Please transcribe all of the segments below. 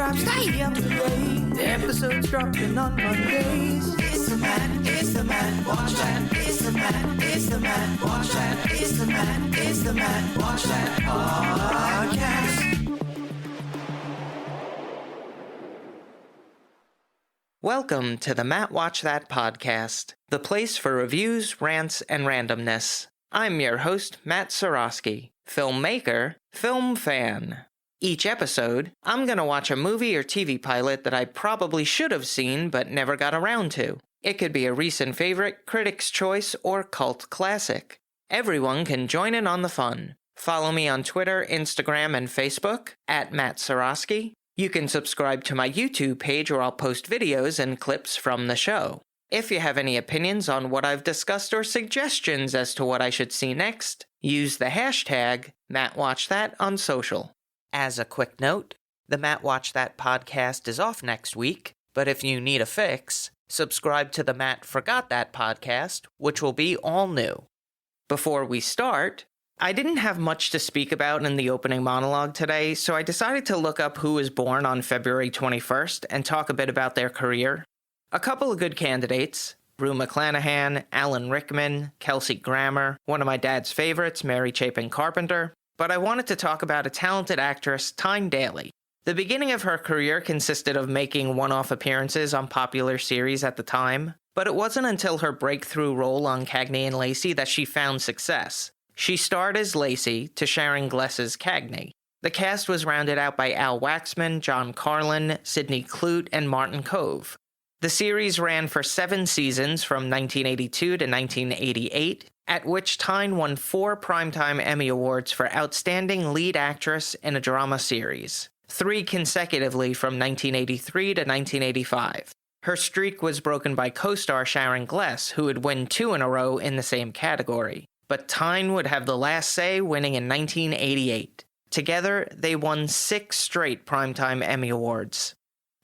subscribe, stay up to date. The episodes dropping on Mondays. It's the Matt, watch that. It's the Matt, watch that. It's the Matt, watch that podcast. Welcome to the Matt Watch That podcast, the place for reviews, rants, and randomness. I'm your host, Matt Seroski, filmmaker, film fan. Each episode, I'm going to watch a movie or TV pilot that I probably should have seen but never got around to. It could be a recent favorite, critic's choice, or cult classic. Everyone can join in on the fun. Follow me on Twitter, Instagram, and Facebook, at Matt Seroski. You can subscribe to my YouTube page where I'll post videos and clips from the show. If you have any opinions on what I've discussed or suggestions as to what I should see next, use the hashtag MattWatchThat on social. As a quick note, the Matt Watch That podcast is off next week, but if you need a fix, subscribe to the Matt Forgot That podcast, which will be all new. Before we start, I didn't have much to speak about in the opening monologue today, so I decided to look up who was born on February 21st and talk a bit about their career. A couple of good candidates, Rue McClanahan, Alan Rickman, Kelsey Grammer, one of my dad's favorites, Mary Chapin Carpenter, but I wanted to talk about a talented actress, Tyne Daly. The beginning of her career consisted of making one-off appearances on popular series at the time, but it wasn't until her breakthrough role on Cagney and Lacey that she found success. She starred as Lacey to Sharon Gless's Cagney. The cast was rounded out by Al Waxman, John Carlin, Sidney Clute, and Martin Kove. The series ran for 7 seasons from 1982 to 1988, at which Tyne won 4 Primetime Emmy Awards for Outstanding Lead Actress in a Drama Series, 3 consecutively from 1983 to 1985. Her streak was broken by co-star Sharon Gless, who would win 2 in a row in the same category. But Tyne would have the last say, winning in 1988. Together, they won 6 straight Primetime Emmy Awards.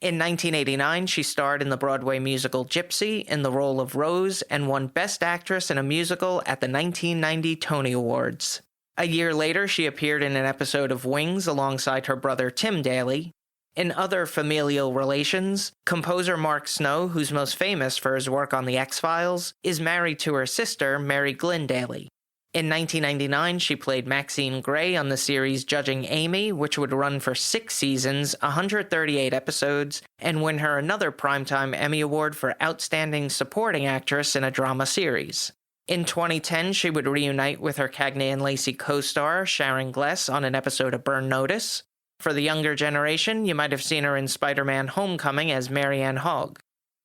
In 1989, she starred in the Broadway musical Gypsy in the role of Rose and won Best Actress in a Musical at the 1990 Tony Awards. A year later, she appeared in an episode of Wings alongside her brother Tim Daly. In other familial relations, composer Mark Snow, who's most famous for his work on The X-Files, is married to her sister, Mary Glynn Daly. In 1999, she played Maxine Gray on the series Judging Amy, which would run for 6 seasons, 138 episodes, and win her another Primetime Emmy Award for Outstanding Supporting Actress in a Drama Series. In 2010, she would reunite with her Cagney and Lacey co-star, Sharon Gless, on an episode of Burn Notice. For the younger generation, you might have seen her in Spider-Man Homecoming as Marianne Hogg.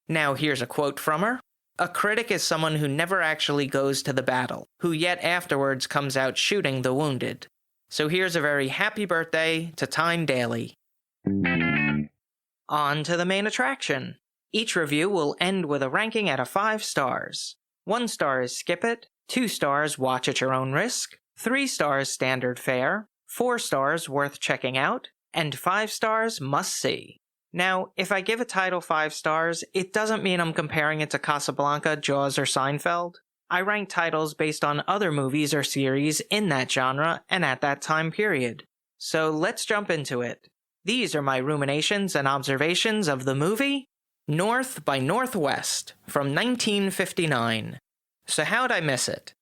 Now here's a quote from her. "A critic is someone who never actually goes to the battle, who yet afterwards comes out shooting the wounded." So here's a very happy birthday to Tyne Daly. On to the main attraction. Each review will end with a ranking out of 5 stars. 1 star is skip it, 2 stars watch at your own risk, 3 stars standard fare, 4 stars worth checking out, and 5 stars must see. Now, if I give a title 5 stars, it doesn't mean I'm comparing it to Casablanca, Jaws, or Seinfeld. I rank titles based on other movies or series in that genre and at that time period. So let's jump into it. These are my ruminations and observations of the movie North by Northwest from 1959. So how'd I miss it?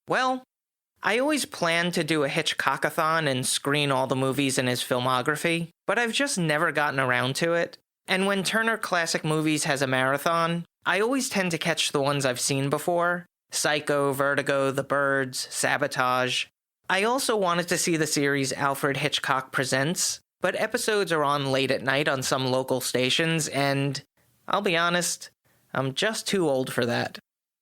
Well, I always planned to do a Hitchcockathon and screen all the movies in his filmography, but I've just never gotten around to it. And when Turner Classic Movies has a marathon, I always tend to catch the ones I've seen before. Psycho, Vertigo, The Birds, Sabotage. I also wanted to see the series Alfred Hitchcock Presents, but episodes are on late at night on some local stations, and I'll be honest, I'm just too old for that.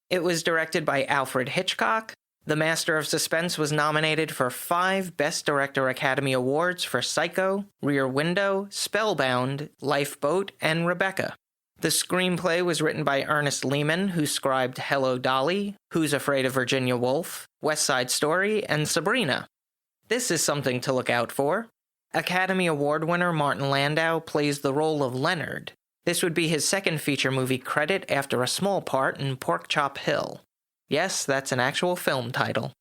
It was directed by Alfred Hitchcock. The Master of Suspense was nominated for 5 Best Director Academy Awards for Psycho, Rear Window, Spellbound, Lifeboat, and Rebecca. The screenplay was written by Ernest Lehman, who scribed Hello, Dolly, Who's Afraid of Virginia Woolf, West Side Story, and Sabrina. This is something to look out for. Academy Award winner Martin Landau plays the role of Leonard. This would be his second feature movie credit after a small part in Pork Chop Hill. Yes, that's an actual film title.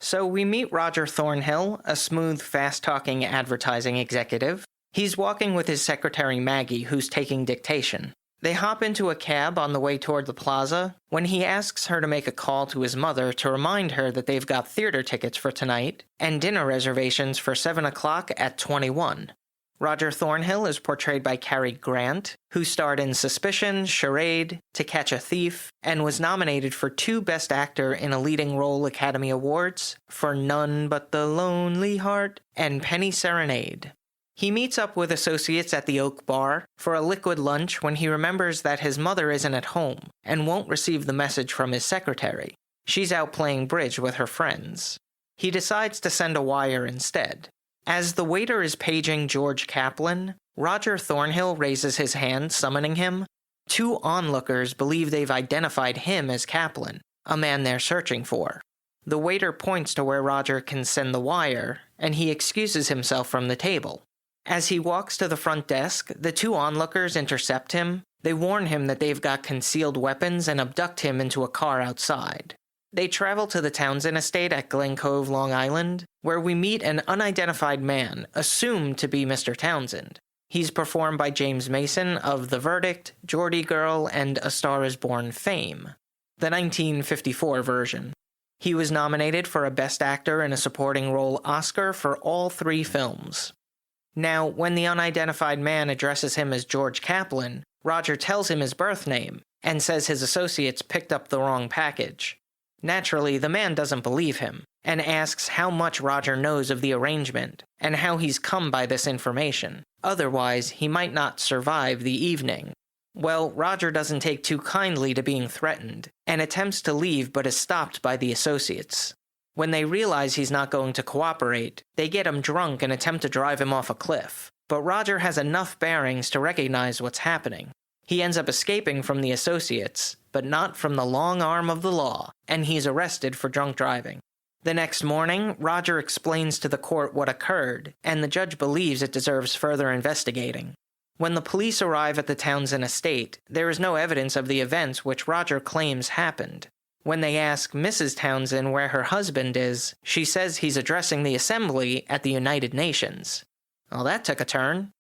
So we meet Roger Thornhill, a smooth, fast-talking advertising executive. He's walking with his secretary Maggie, who's taking dictation. They hop into a cab on the way toward the plaza when he asks her to make a call to his mother to remind her that they've got theater tickets for tonight and dinner reservations for 7 o'clock at 21. Roger Thornhill is portrayed by Cary Grant, who starred in Suspicion, Charade, To Catch a Thief, and was nominated for 2 Best Actor in a Leading Role Academy Awards for None But the Lonely Heart and Penny Serenade. He meets up with associates at the Oak Bar for a liquid lunch when he remembers that his mother isn't at home and won't receive the message from his secretary. She's out playing bridge with her friends. He decides to send a wire instead. As the waiter is paging George Kaplan, Roger Thornhill raises his hand, summoning him. 2 onlookers believe they've identified him as Kaplan, a man they're searching for. The waiter points to where Roger can send the wire, and he excuses himself from the table. As he walks to the front desk, the 2 onlookers intercept him. They warn him that they've got concealed weapons and abduct him into a car outside. They travel to the Townsend estate at Glen Cove, Long Island, where we meet an unidentified man, assumed to be Mr. Townsend. He's performed by James Mason of The Verdict, Geordie Girl, and A Star is Born fame, the 1954 version. He was nominated for a Best Actor in a Supporting Role Oscar for all 3 films. Now, when the unidentified man addresses him as George Kaplan, Roger tells him his birth name and says his associates picked up the wrong package. Naturally, the man doesn't believe him and asks how much Roger knows of the arrangement and how he's come by this information. Otherwise, he might not survive the evening. Well, Roger doesn't take too kindly to being threatened and attempts to leave but is stopped by the associates. When they realize he's not going to cooperate, they get him drunk and attempt to drive him off a cliff. But Roger has enough bearings to recognize what's happening. He ends up escaping from the associates, but not from the long arm of the law, and he's arrested for drunk driving. The next morning, Roger explains to the court what occurred, and the judge believes it deserves further investigating. When the police arrive at the Townsend estate, there is no evidence of the events which Roger claims happened. When they ask Mrs. Townsend where her husband is, she says he's addressing the assembly at the United Nations. Well, that took a turn.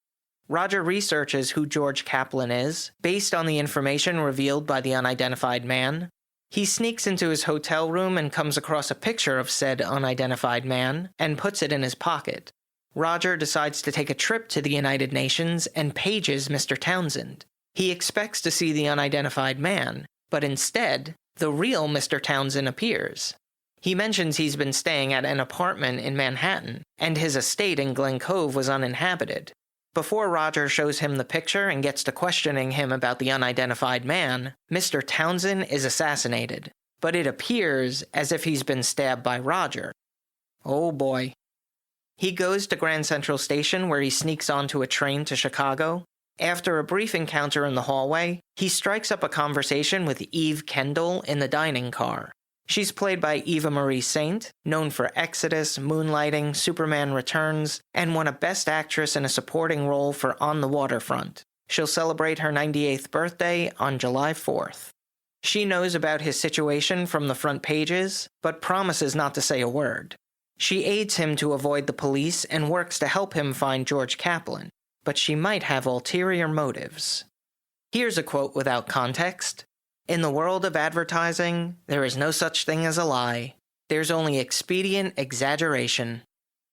Roger researches who George Kaplan is, based on the information revealed by the unidentified man. He sneaks into his hotel room and comes across a picture of said unidentified man, and puts it in his pocket. Roger decides to take a trip to the United Nations and pages Mr. Townsend. He expects to see the unidentified man, but instead, the real Mr. Townsend appears. He mentions he's been staying at an apartment in Manhattan, and his estate in Glen Cove was uninhabited. Before Roger shows him the picture and gets to questioning him about the unidentified man, Mr. Townsend is assassinated, but it appears as if he's been stabbed by Roger. Oh boy. He goes to Grand Central Station where he sneaks onto a train to Chicago. After a brief encounter in the hallway, he strikes up a conversation with Eve Kendall in the dining car. She's played by Eva Marie Saint, known for Exodus, Moonlighting, Superman Returns, and won a Best Actress in a Supporting Role for On the Waterfront. She'll celebrate her 98th birthday on July 4th. She knows about his situation from the front pages, but promises not to say a word. She aids him to avoid the police and works to help him find George Kaplan, but she might have ulterior motives. Here's a quote without context. "In the world of advertising, there is no such thing as a lie. There's only expedient exaggeration."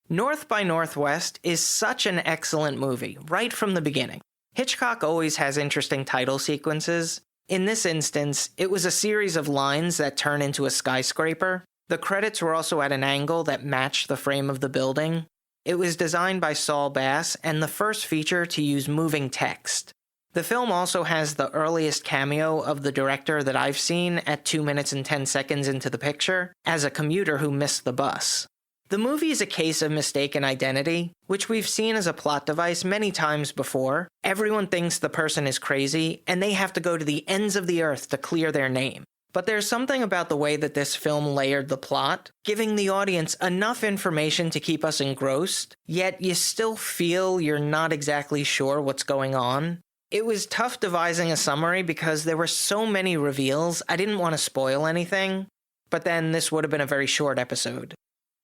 North by Northwest is such an excellent movie, right from the beginning. Hitchcock always has interesting title sequences. In this instance, it was a series of lines that turn into a skyscraper. The credits were also at an angle that matched the frame of the building. It was designed by Saul Bass and the first feature to use moving text. The film also has the earliest cameo of the director that I've seen at 2 minutes and 10 seconds into the picture, as a commuter who missed the bus. The movie is a case of mistaken identity, which we've seen as a plot device many times before. Everyone thinks the person is crazy, and they have to go to the ends of the earth to clear their name. But there's something about the way that this film layered the plot, giving the audience enough information to keep us engrossed, yet you still feel you're not exactly sure what's going on. It was tough devising a summary because there were so many reveals, I didn't want to spoil anything, but then this would have been a very short episode.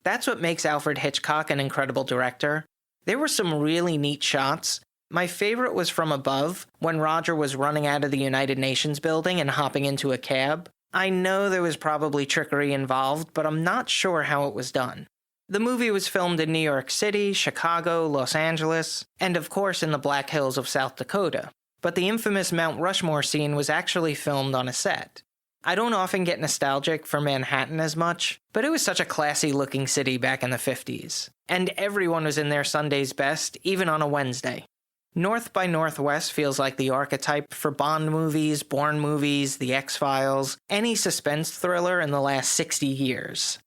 That's what makes Alfred Hitchcock an incredible director. There were some really neat shots. My favorite was from above, when Roger was running out of the United Nations building and hopping into a cab. I know there was probably trickery involved, but I'm not sure how it was done. The movie was filmed in New York City, Chicago, Los Angeles, and of course in the Black Hills of South Dakota. But the infamous Mount Rushmore scene was actually filmed on a set. I don't often get nostalgic for Manhattan as much, but it was such a classy-looking city back in the 50s. And everyone was in their Sunday's best, even on a Wednesday. North by Northwest feels like the archetype for Bond movies, Bourne movies, The X-Files, any suspense thriller in the last 60 years.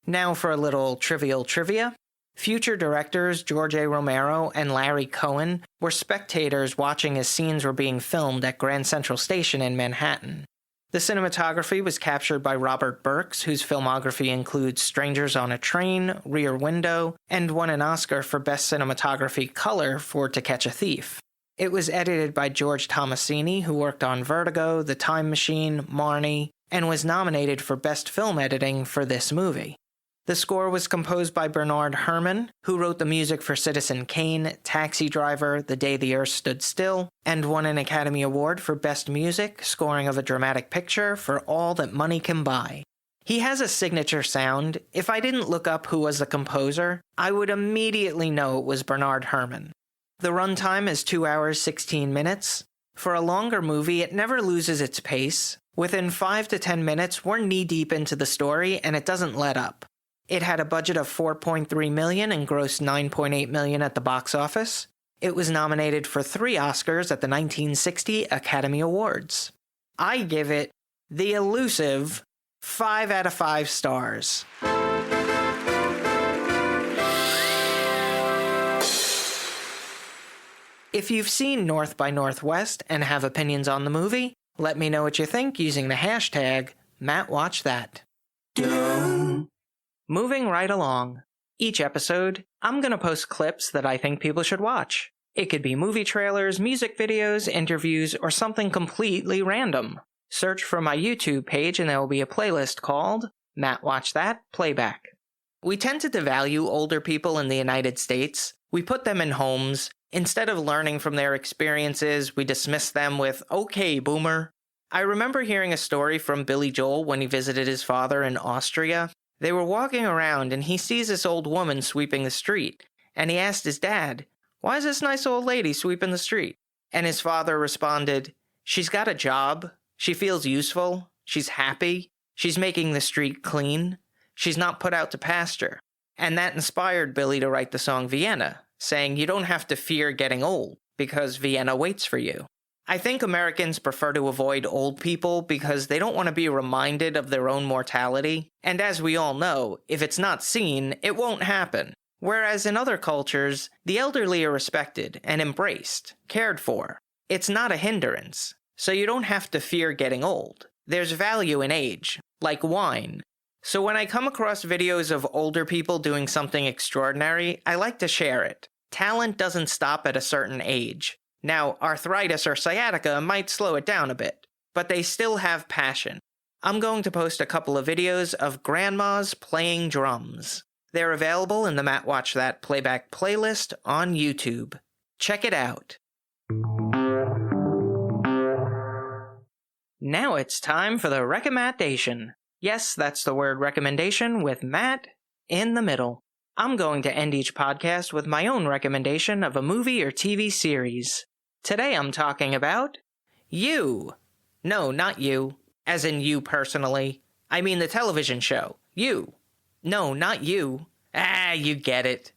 Now for a little trivial trivia. Future directors George A. Romero and Larry Cohen were spectators watching as scenes were being filmed at Grand Central Station in Manhattan. The cinematography was captured by Robert Burks, whose filmography includes Strangers on a Train, Rear Window, and won an Oscar for Best Cinematography Color for To Catch a Thief. It was edited by George Tomasini, who worked on Vertigo, The Time Machine, Marnie, and was nominated for Best Film Editing for this movie. The score was composed by Bernard Herrmann, who wrote the music for Citizen Kane, Taxi Driver, The Day the Earth Stood Still, and won an Academy Award for Best Music, Scoring of a Dramatic Picture for All That Money Can Buy. He has a signature sound. If I didn't look up who was the composer, I would immediately know it was Bernard Herrmann. The runtime is 2 hours, 16 minutes. For a longer movie, it never loses its pace. Within 5 to 10 minutes, we're knee-deep into the story, and it doesn't let up. It had a budget of $4.3 million and grossed $9.8 million at the box office. It was nominated for 3 Oscars at the 1960 Academy Awards. I give it the elusive 5 out of 5 stars. If you've seen North by Northwest and have opinions on the movie, let me know what you think using the hashtag MattWatchThat. Moving right along. Each episode, I'm going to post clips that I think people should watch. It could be movie trailers, music videos, interviews, or something completely random. Search for my YouTube page and there will be a playlist called Matt Watch That Playback. We tend to devalue older people in the United States. We put them in homes. Instead of learning from their experiences, we dismiss them with, "Okay, boomer." I remember hearing a story from Billy Joel when he visited his father in Austria. They were walking around and he sees this old woman sweeping the street, and he asked his dad, "Why is this nice old lady sweeping the street?" And his father responded, "She's got a job, she feels useful, she's happy, she's making the street clean, she's not put out to pasture." And that inspired Billy to write the song Vienna, saying you don't have to fear getting old, because Vienna waits for you. I think Americans prefer to avoid old people because they don't want to be reminded of their own mortality, and as we all know, if it's not seen, it won't happen. Whereas in other cultures, the elderly are respected and embraced, cared for. It's not a hindrance, so you don't have to fear getting old. There's value in age, like wine. So when I come across videos of older people doing something extraordinary, I like to share it. Talent doesn't stop at a certain age. Now, arthritis or sciatica might slow it down a bit, but they still have passion. I'm going to post a couple of videos of grandmas playing drums. They're available in the Matt Watch That Playback playlist on YouTube. Check it out. Now it's time for the recommendation. Yes, that's the word recommendation with Matt in the middle. I'm going to end each podcast with my own recommendation of a movie or TV series. Today I'm talking about You. No, not you, as in you personally. I mean the television show, You. No, not you. You get it.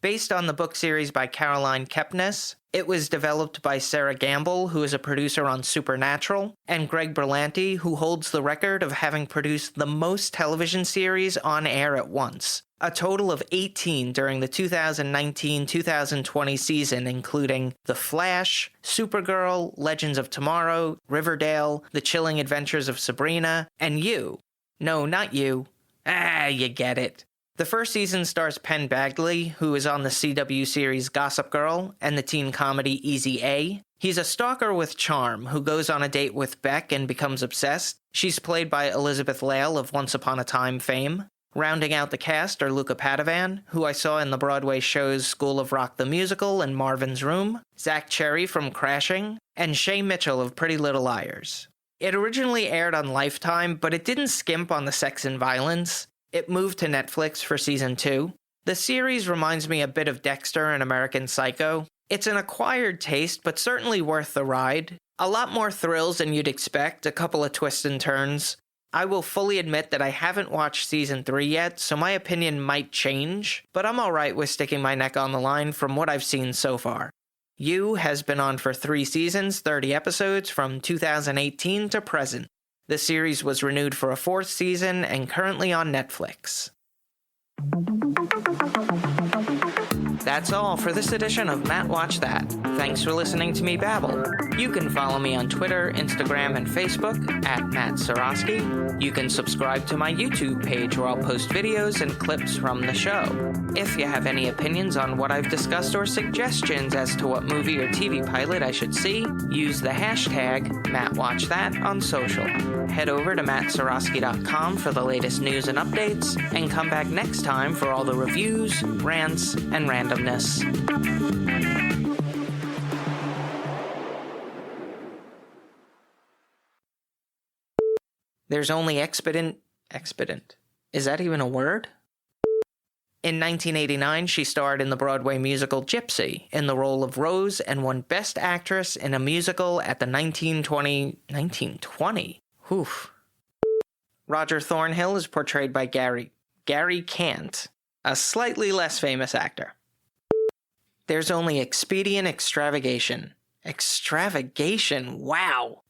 Based on the book series by Caroline Kepnes, it was developed by Sarah Gamble, who is a producer on Supernatural, and Greg Berlanti, who holds the record of having produced the most television series on air at once. A total of 18 during the 2019-2020 season, including The Flash, Supergirl, Legends of Tomorrow, Riverdale, The Chilling Adventures of Sabrina, and You. No, not you. You get it. The first season stars Penn Badgley, who is on the CW series Gossip Girl and the teen comedy Easy A. He's a stalker with charm who goes on a date with Beck and becomes obsessed. She's played by Elizabeth Lail of Once Upon a Time fame. Rounding out the cast are Luca Padovan, who I saw in the Broadway shows School of Rock the Musical and Marvin's Room, Zach Cherry from Crashing, and Shay Mitchell of Pretty Little Liars. It originally aired on Lifetime, but it didn't skimp on the sex and violence. It moved to Netflix for season 2. The series reminds me a bit of Dexter and American Psycho. It's an acquired taste, but certainly worth the ride. A lot more thrills than you'd expect, a couple of twists and turns. I will fully admit that I haven't watched season 3 yet, so my opinion might change, but I'm alright with sticking my neck on the line from what I've seen so far. You has been on for 3 seasons, 30 episodes from 2018 to present. The series was renewed for a 4th season and currently on Netflix. That's all for this edition of Matt Watch That. Thanks for listening to me babble. You can follow me on Twitter, Instagram, and Facebook at Matt Seroski. You can subscribe to my YouTube page where I'll post videos and clips from the show. If you have any opinions on what I've discussed or suggestions as to what movie or TV pilot I should see, use the hashtag MattWatchThat on social. Head over to mattseroski.com for the latest news and updates, and come back next time for all the reviews, rants, and randomness. There's only expedient. Is that even a word? In 1989, she starred in the Broadway musical Gypsy in the role of Rose and won Best Actress in a Musical at the 1920? Oof. Roger Thornhill is portrayed by Gary Cant, a slightly less famous actor. There's only expedient extravagation. Extravagation? Wow.